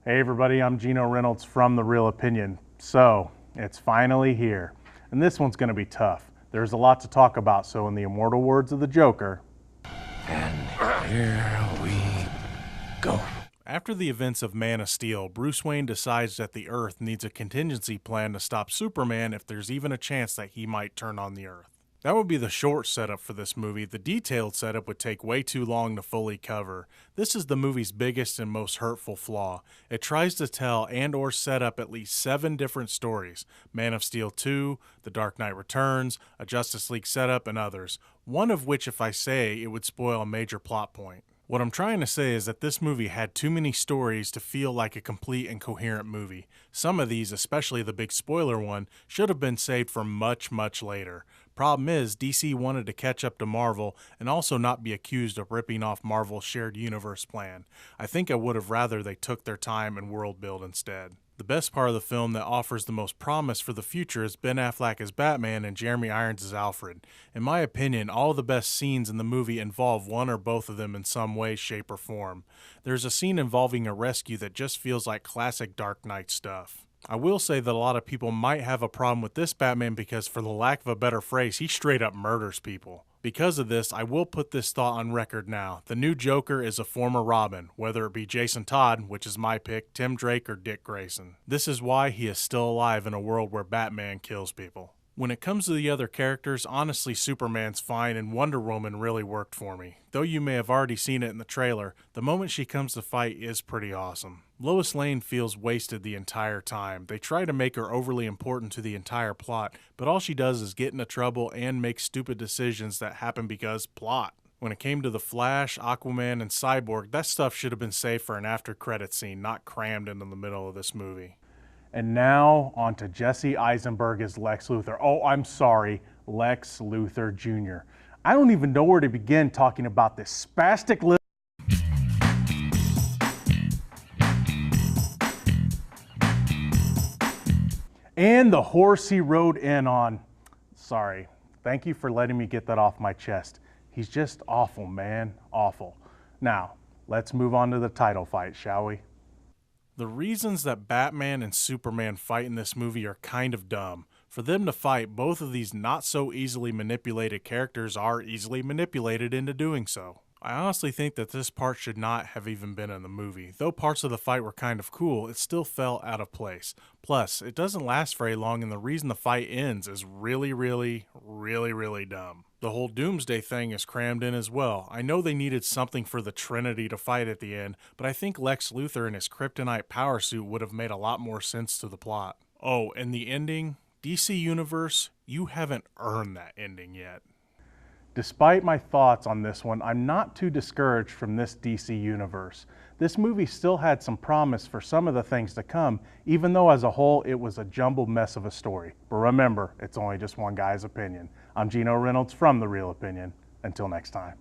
Hey everybody, I'm Gino Reynolds from The Real Opinion. So, it's finally here. And this one's going to be tough. There's a lot to talk about, so in the immortal words of the Joker, and here we go. After the events of Man of Steel, Bruce Wayne decides that the Earth needs a contingency plan to stop Superman if there's even a chance that he might turn on the Earth. That would be the short setup for this movie. The detailed setup would take way too long to fully cover. This is the movie's biggest and most hurtful flaw. It tries to tell and or set up at least 7 different stories. Man of Steel 2, The Dark Knight Returns, a Justice League setup, and others. One of which, if I say, it would spoil a major plot point. What I'm trying to say is that this movie had too many stories to feel like a complete and coherent movie. Some of these, especially the big spoiler one, should have been saved for much, much later. Problem is, DC wanted to catch up to Marvel and also not be accused of ripping off Marvel's shared universe plan. I think I would have rather they took their time and world build instead. The best part of the film that offers the most promise for the future is Ben Affleck as Batman and Jeremy Irons as Alfred. In my opinion, all the best scenes in the movie involve one or both of them in some way, shape, or form. There's a scene involving a rescue that just feels like classic Dark Knight stuff. I will say that a lot of people might have a problem with this Batman because, for the lack of a better phrase, he straight up murders people. Because of this, I will put this thought on record now. The new Joker is a former Robin, whether it be Jason Todd, which is my pick, Tim Drake, or Dick Grayson. This is why he is still alive in a world where Batman kills people. When it comes to the other characters, honestly Superman's fine and Wonder Woman really worked for me. Though you may have already seen it in the trailer, the moment she comes to fight is pretty awesome. Lois Lane feels wasted the entire time. They try to make her overly important to the entire plot, but all she does is get into trouble and make stupid decisions that happen because plot. When it came to The Flash, Aquaman, and Cyborg, that stuff should have been saved for an after-credits scene, not crammed into the middle of this movie. and now on to Jesse Eisenberg as Lex Luthor. Oh, I'm sorry, Lex Luthor Jr. I don't even know where to begin talking about this spastic little and the horse he rode in on. Sorry. Thank you for letting me get that off my chest. He's just awful, man. Awful. Now, let's move on to the title fight, shall we? The reasons that Batman and Superman fight in this movie are kind of dumb. For them to fight, both of these not so easily manipulated characters are easily manipulated into doing so. I honestly think that this part should not have even been in the movie. Though parts of the fight were kind of cool, it still felt out of place. Plus, it doesn't last very long, and the reason the fight ends is really dumb. The whole Doomsday thing is crammed in as well. I know they needed something for the Trinity to fight at the end, but I think Lex Luthor and his kryptonite power suit would have made a lot more sense to the plot. Oh, and the ending? DC Universe, you haven't earned that ending yet. Despite my thoughts on this one, I'm not too discouraged from this DC universe. This movie still had some promise for some of the things to come, even though as a whole it was a jumbled mess of a story. But remember, it's only just one guy's opinion. I'm Gino Reynolds from The Real Opinion. Until next time.